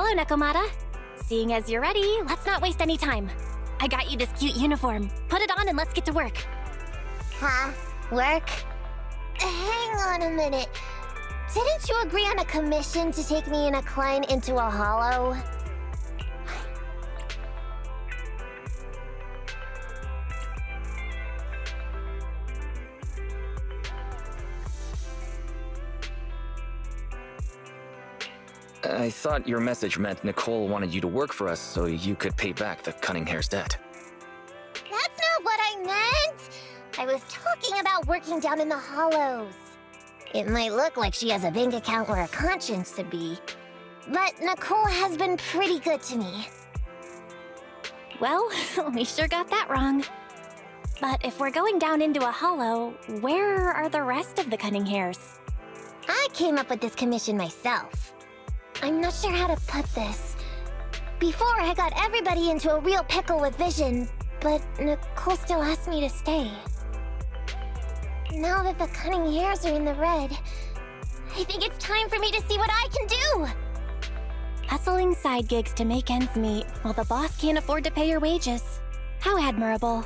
Hello, Nekomata. Seeing as you're ready, let's not waste any time. I got you this cute uniform. Put it on and let's get to work. Huh? Work? Hang on a minute. Didn't you agree on a commission to take me and a client into a hollow? I thought your message meant Nicole wanted you to work for us so you could pay back the Cunninghair's debt. That's not what I meant! I was talking about working down in the hollows. It might look like she has a bank account where a conscience should be, but Nicole has been pretty good to me. Well, we sure got that wrong. But if we're going down into a hollow, where are the rest of the Cunninghairs? I came up with this commission myself. I'm not sure how to put this. Before, I got everybody into a real pickle with Vision, but Nicole still asked me to stay. Now that the Cunninghairs are in the red, I think it's time for me to see what I can do! Hustling side gigs to make ends meet, while the boss can't afford to pay your wages. How admirable.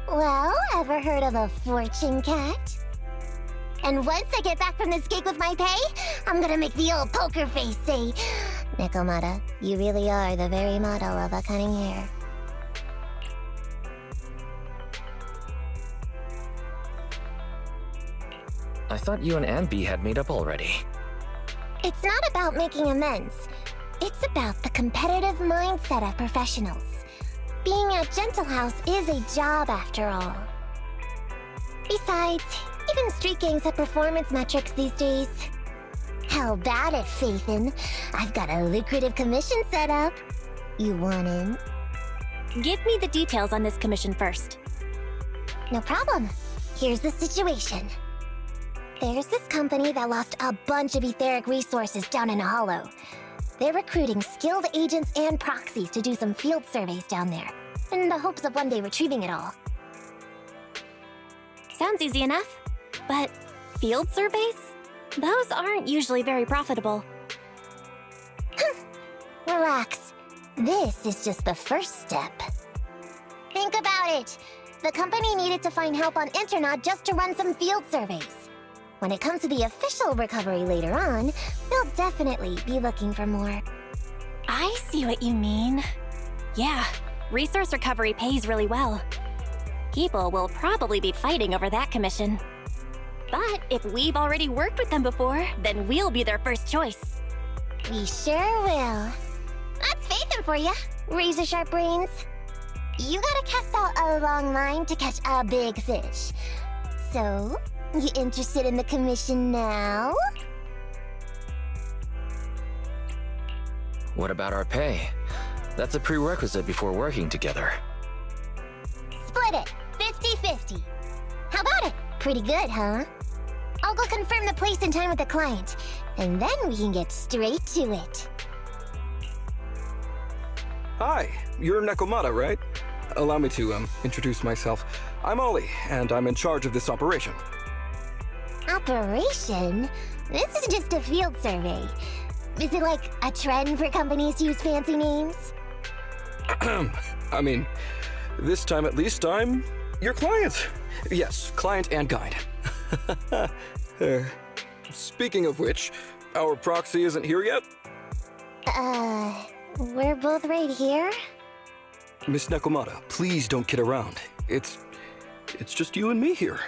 Well, ever heard of a fortune cat? And once I get back from this gig with my pay, I'm gonna make the old poker face say, Nekomata, you really are the very model of a cunning hair. I thought you and Anby had made up already. It's not about making amends. It's about the competitive mindset of professionals. Being at Gentle House is a job after all. Besides, even street gangs have performance metrics these days. How about it, Faithin? I've got a lucrative commission set up. You want in? Give me the details on this commission first. No problem. Here's the situation. There's this company that lost a bunch of etheric resources down in a hollow. They're recruiting skilled agents and proxies to do some field surveys down there, in the hopes of one day retrieving it all. Sounds easy enough. But field surveys? Those aren't usually very profitable. Relax. This is just the first step. Think about it. The company needed to find help on Internaut just to run some field surveys. When it comes to the official recovery later on, they'll definitely be looking for more. I see what you mean. Yeah, resource recovery pays really well. People will probably be fighting over that commission. But if we've already worked with them before, then we'll be their first choice. We sure will. That's Faithin for ya, razor-sharp brains. You gotta cast out a long line to catch a big fish. So, you interested in the commission now? What about our pay? That's a prerequisite before working together. Split it, 50-50. How about it? Pretty good, huh? I'll go confirm the place and time with the client, and then we can get straight to it. Hi, you're Nekomata, right? Allow me to, introduce myself. I'm Ollie, and I'm in charge of this operation. Operation? This is just a field survey. Is it like a trend for companies to use fancy names? I mean, this time at least I'm your client. Yes, client and guide. Speaking of which, our proxy isn't here yet? We're both right here? Miss Nekomata, please don't kid around. It's just you and me here.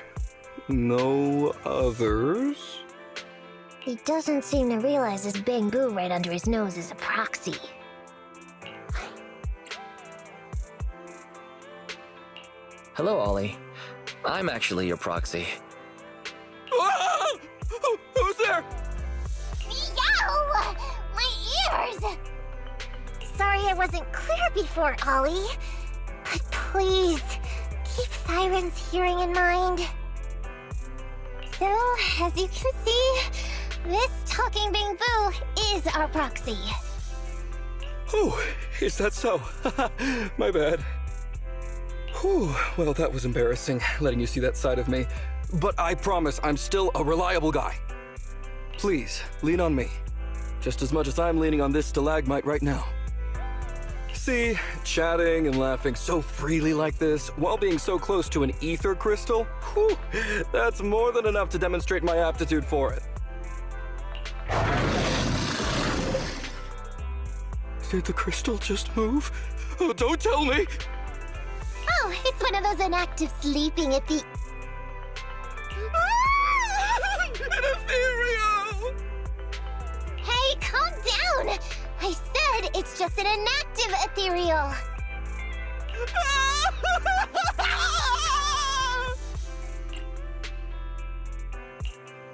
No others? He doesn't seem to realize this bamboo right under his nose is a proxy. Hello, Ollie. I'm actually your proxy. Ah! Who's there? Yow! My ears! Sorry I wasn't clear before, Ollie. But please, keep Siren's hearing in mind. So, as you can see, this talking bamboo is our proxy. Oh, is that so? My bad. Whew, well, that was embarrassing, letting you see that side of me. But I promise I'm still a reliable guy. Please, lean on me. just as much as I'm leaning on this stalagmite right now. See, chatting and laughing so freely like this, while being so close to an ether crystal, whew, that's more than enough to demonstrate my aptitude for it. Did the crystal just move? Oh, don't tell me! Oh, it's one of those inactive sleeping at the... An ethereal! Hey, calm down! I said it's just an inactive ethereal.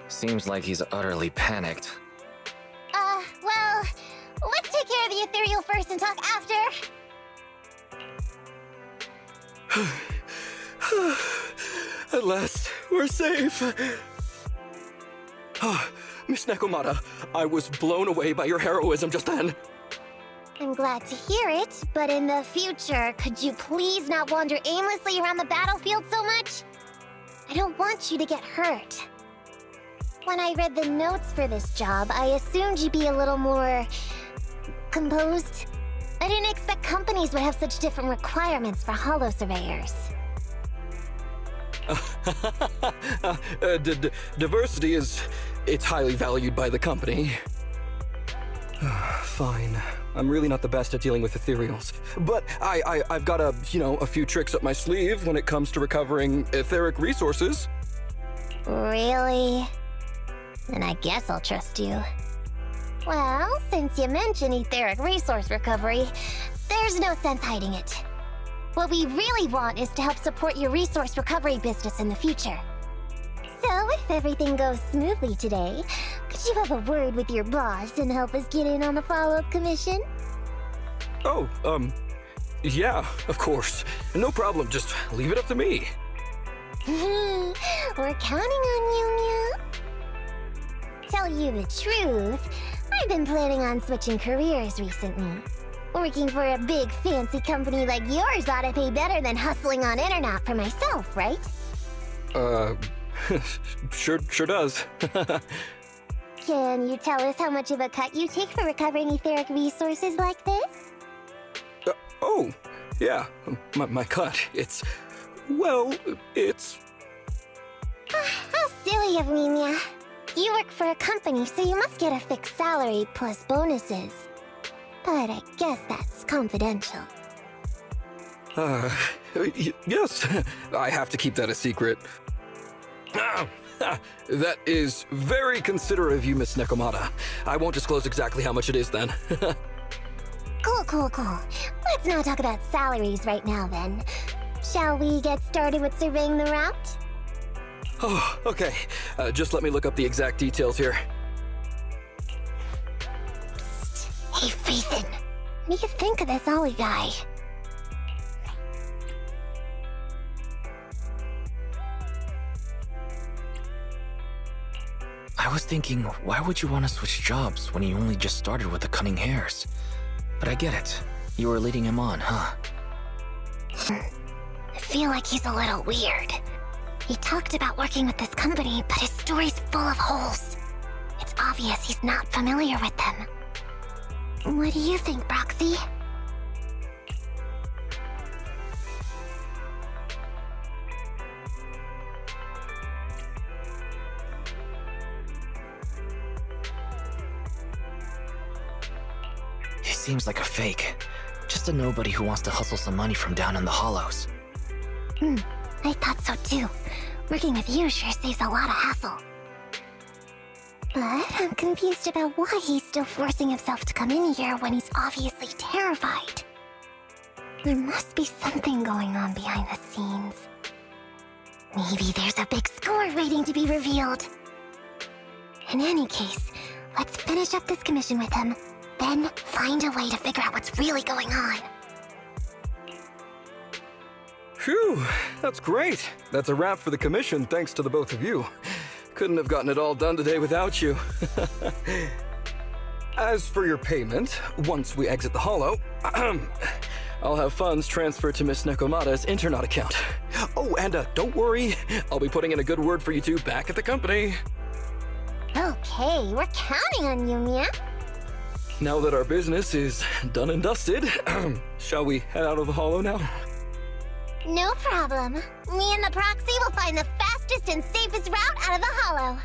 Seems like he's utterly panicked. Well, let's take care of the ethereal first and talk after. At last, we're safe. Miss Nekomata, I was blown away by your heroism just then. I'm glad to hear it, but in the future, could you please not wander aimlessly around the battlefield so much? I don't want you to get hurt. When I read the notes for this job, I assumed you'd be a little more... composed. I didn't expect companies would have such different requirements for holo surveyors. Diversity it's highly valued by the company. Fine. I'm really not the best at dealing with ethereals. But I've got a few tricks up my sleeve when it comes to recovering etheric resources. Really? Then I guess I'll trust you. Well, since you mentioned etheric resource recovery, there's no sense hiding it. What we really want is to help support your resource recovery business in the future. So, if everything goes smoothly today, could you have a word with your boss and help us get in on the follow-up commission? Oh, yeah, of course. No problem, just leave it up to me. We're counting on you, Mia. Tell you the truth, I've been planning on switching careers recently. Working for a big fancy company like yours ought to pay better than hustling on internet for myself, right? Sure does. Can you tell us how much of a cut you take for recovering etheric resources like this? Oh, yeah, my cut, it's... well, it's... How silly of me, Mia. You work for a company, so you must get a fixed salary plus bonuses. But I guess that's confidential. Yes, I have to keep that a secret. That is very considerate of you, Miss Nekomata. I won't disclose exactly how much it is then. Cool. Let's not talk about salaries right now then. Shall we get started with surveying the route? Oh, okay. Just let me look up the exact details here. Psst. Hey, Ethan. What do you think of this Ollie guy? I was thinking, why would you want to switch jobs when you only just started with the cunning hairs? But I get it. You were leading him on, huh? I feel like he's a little weird. He talked about working with this company, but his story's full of holes. It's obvious he's not familiar with them. What do you think, Proxy? He seems like a fake. Just a nobody who wants to hustle some money from down in the hollows. I thought so too. Working with you sure saves a lot of hassle. But I'm confused about why he's still forcing himself to come in here when he's obviously terrified. There must be something going on behind the scenes. Maybe there's a big score waiting to be revealed. In any case, let's finish up this commission with him, then find a way to figure out what's really going on. Phew, that's great. That's a wrap for the commission, thanks to the both of you. Couldn't have gotten it all done today without you. As for your payment, once we exit the hollow, I'll have funds transferred to Miss Nekomata's Internet account. Oh, and don't worry, I'll be putting in a good word for you two back at the company. Okay, we're counting on you, Mia. Now that our business is done and dusted, shall we head out of the hollow now? No problem. Me and the Proxy will find the fastest and safest route out of the hollow.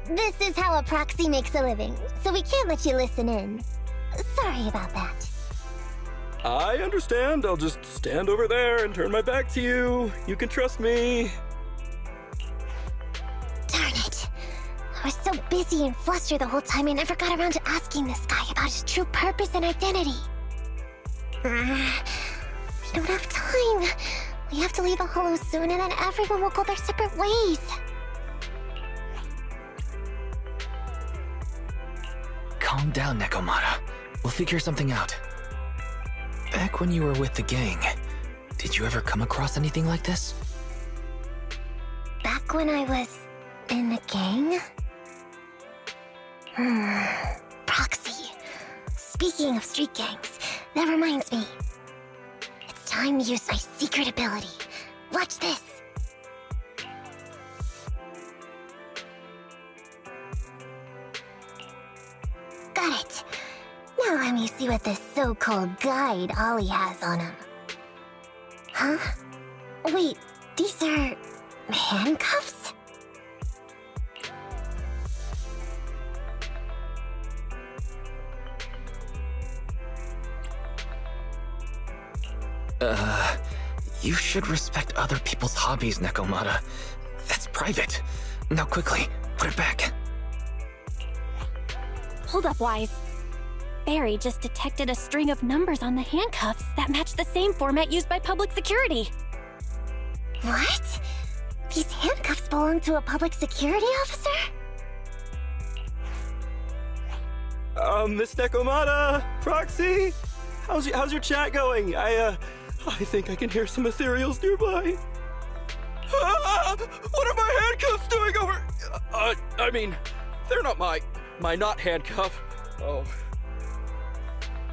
This is how a Proxy makes a living, so we can't let you listen in. Sorry about that. I understand. I'll just stand over there and turn my back to you. You can trust me. Darn it. I was so busy and flustered the whole time I never got around to asking this guy about his true purpose and identity. We don't have time. We have to leave the hollow soon and then everyone will go their separate ways. Calm down, Nekomata. We'll figure something out. Back when you were with the gang, did you ever come across anything like this? Back when I was in the gang? Proxy. Speaking of street gangs, that reminds me. It's time to use my secret ability. Watch this. Got it. Now let me see what this so-called guide Ollie has on him. Huh? Wait, these are handcuffs? You should respect other people's hobbies, Nekomata. That's private. Now quickly, put it back. Hold up, Wise. Barry just detected a string of numbers on the handcuffs that match the same format used by public security. What? These handcuffs belong to a public security officer? Miss Nekomata, Proxy, how's your chat going? I think I can hear some ethereals nearby. What are my handcuffs doing over? I mean, they're not my not handcuff. Oh.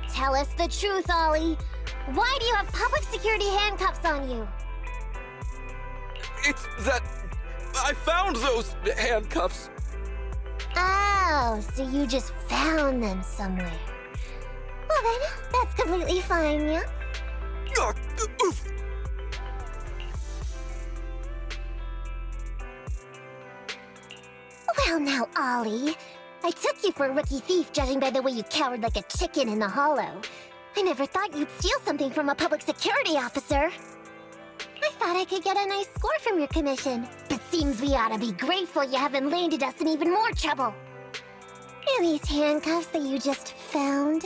Tell us the truth, Ollie. Why do you have public security handcuffs on you? It's that I found those handcuffs. Oh, so you just found them somewhere. Well then, that's completely fine, yeah? Oof. Well now, Ollie. I took you for a rookie thief judging by the way you cowered like a chicken in the hollow. I never thought you'd steal something from a public security officer. I thought I could get a nice score from your commission, but seems we ought to be grateful you haven't landed us in even more trouble. And these handcuffs that you just found?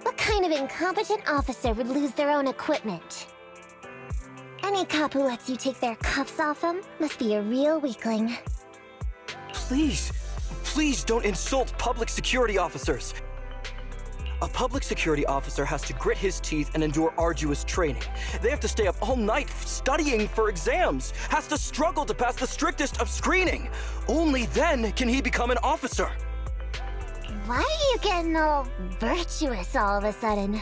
What kind of incompetent officer would lose their own equipment? Any cop who lets you take their cuffs off them must be a real weakling. Please don't insult public security officers. A public security officer has to grit his teeth and endure arduous training. They have to stay up all night studying for exams, has to struggle to pass the strictest of screening. Only then can he become an officer. Why are you getting all virtuous all of a sudden?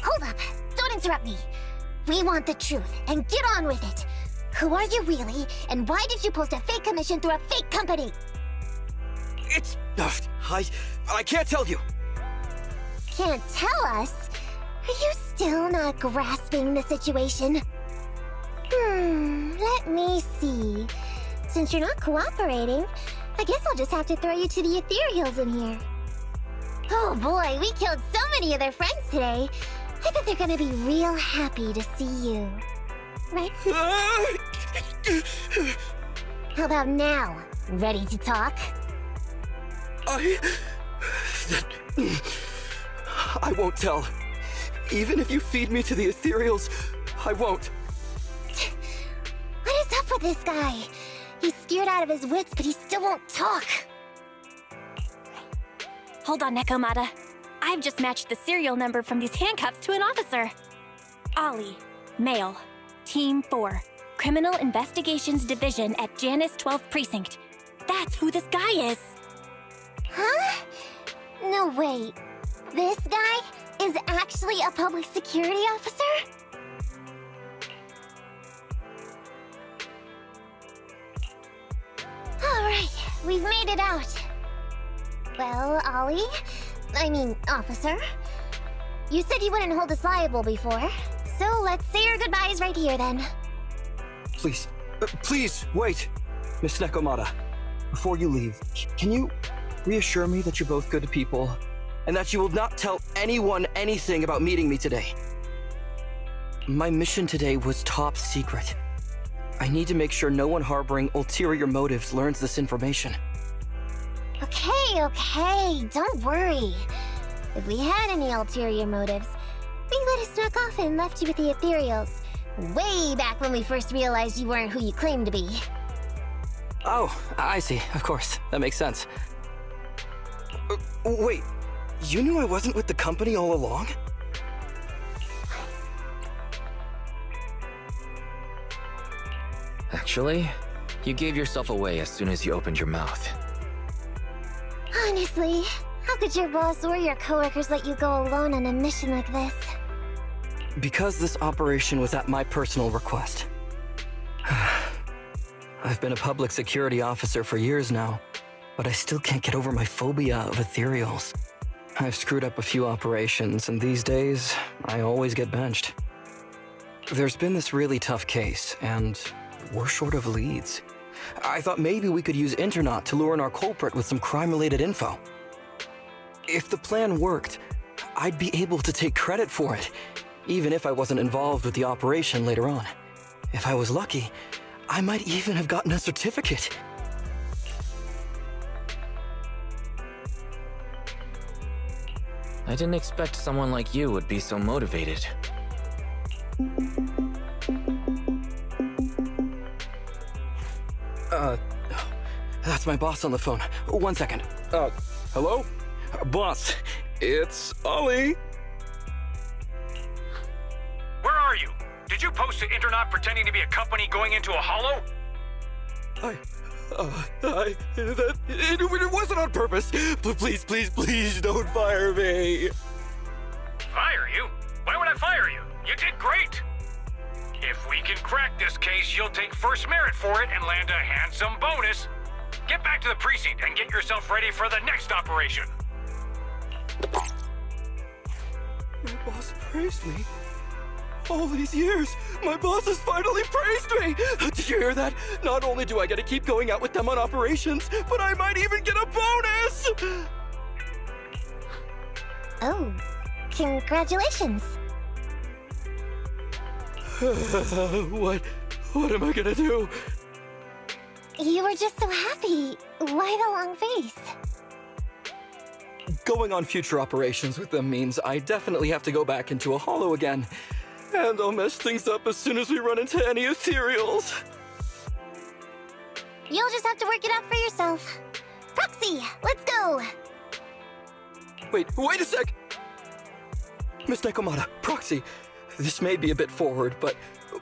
Hold up, don't interrupt me. We want the truth, and get on with it. Who are you really, and why did you post a fake commission through a fake company? It's... I can't tell you. Can't tell us? Are you still not grasping the situation? Let me see. Since you're not cooperating, I guess I'll just have to throw you to the ethereals in here. Oh boy, we killed so many of their friends today. I bet they're gonna be real happy to see you. Right? How about now? Ready to talk? I won't tell. Even if you feed me to the ethereals, I won't. What is up with this guy? He's scared out of his wits, but he still won't talk. Hold on, Nekomata. I've just matched the serial number from these handcuffs to an officer. Ollie, male, Team 4, Criminal Investigations Division at Janus 12th Precinct. That's who this guy is. Huh? No, wait. This guy is actually a public security officer? Alright, we've made it out. Well, Ollie, officer, you said you wouldn't hold us liable before, so let's say our goodbyes right here then. Please, please, wait! Miss Nekomata, before you leave, can you reassure me that you're both good people, and that you will not tell anyone anything about meeting me today? My mission today was top secret. I need to make sure no one harboring ulterior motives learns this information. Okay, don't worry. If we had any ulterior motives, we would have snuck off and left you with the ethereals. Way back when we first realized you weren't who you claimed to be. Oh, I see. Of course. That makes sense. Wait, you knew I wasn't with the company all along? Actually, you gave yourself away as soon as you opened your mouth. Honestly, how could your boss or your coworkers let you go alone on a mission like this? Because this operation was at my personal request. I've been a public security officer for years now, but I still can't get over my phobia of ethereals. I've screwed up a few operations, and these days, I always get benched. There's been this really tough case, and we're short of leads. I thought maybe we could use Internaut to lure in our culprit with some crime-related info. If the plan worked, I'd be able to take credit for it, even if I wasn't involved with the operation later on. If I was lucky, I might even have gotten a certificate. I didn't expect someone like you would be so motivated. That's my boss on the phone. 1 second. Hello? Boss, it's Ollie. Where are you? Did you post to Internaut pretending to be a company going into a hollow? It wasn't on purpose. Please don't fire me. Fire you? Why would I fire you? You did great. If we can crack this case, you'll take first merit for it and land a handsome bonus. Get back to the precinct and get yourself ready for the next operation. My boss praised me. All these years, my boss has finally praised me! Did you hear that? Not only do I get to keep going out with them on operations, but I might even get a bonus! Oh, congratulations. What am I gonna do? You were just so happy. Why the long face? Going on future operations with them means I definitely have to go back into a hollow again. And I'll mess things up as soon as we run into any ethereals. You'll just have to work it out for yourself. Proxy, let's go! Wait a sec! Miss Nekomata, Proxy, this may be a bit forward, but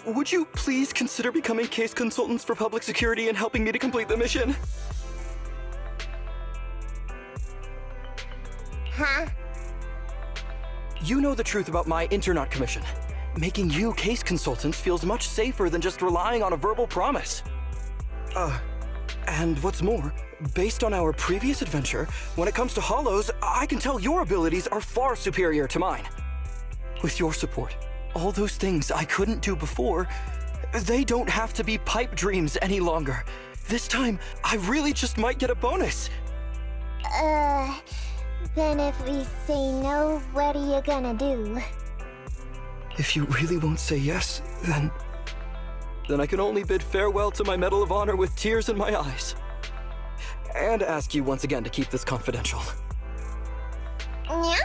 would you please consider becoming case consultants for public security and helping me to complete the mission? Huh? You know the truth about my Internaut commission. Making you case consultants feels much safer than just relying on a verbal promise. And what's more, based on our previous adventure, when it comes to hollows, I can tell your abilities are far superior to mine. With your support, all those things I couldn't do before, they don't have to be pipe dreams any longer. This time, I really just might get a bonus. Then if we say no, what are you gonna do? If you really won't say yes, then I can only bid farewell to my Medal of Honor with tears in my eyes. And ask you once again to keep this confidential. Yeah?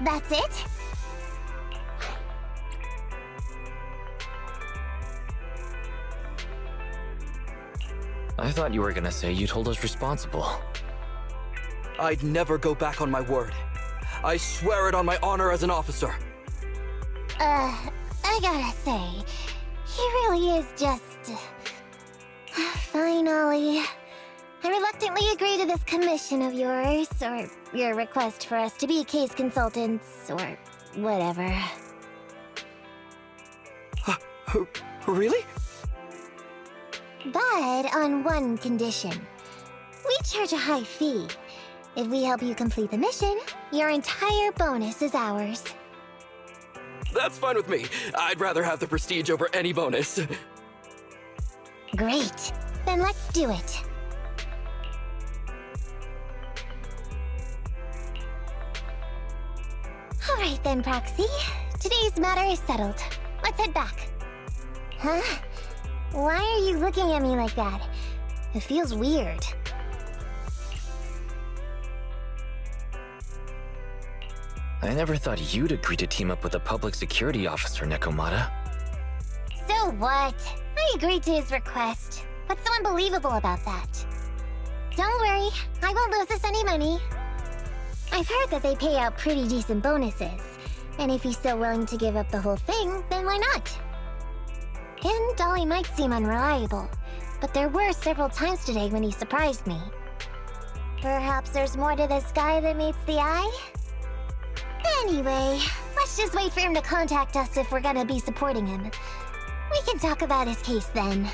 That's it? I thought you were gonna say you'd hold us responsible. I'd never go back on my word. I swear it on my honor as an officer. I gotta say, he really is just... Fine, Ollie. I reluctantly agree to this commission of yours, or your request for us to be case consultants, or whatever. Really? But on one condition. We charge a high fee. If we help you complete the mission, your entire bonus is ours. That's fine with me. I'd rather have the prestige over any bonus. Great. Then let's do it. Alright then, Proxy. Today's matter is settled. Let's head back. Huh? Why are you looking at me like that? It feels weird. I never thought you'd agree to team up with a public security officer, Nekomata. So what? I agreed to his request. What's so unbelievable about that? Don't worry, I won't lose us any money. I've heard that they pay out pretty decent bonuses. And if he's so willing to give up the whole thing, then why not? And Dolly might seem unreliable, but there were several times today when he surprised me. Perhaps there's more to this guy than meets the eye? Anyway, let's just wait for him to contact us if we're gonna be supporting him. We can talk about his case then.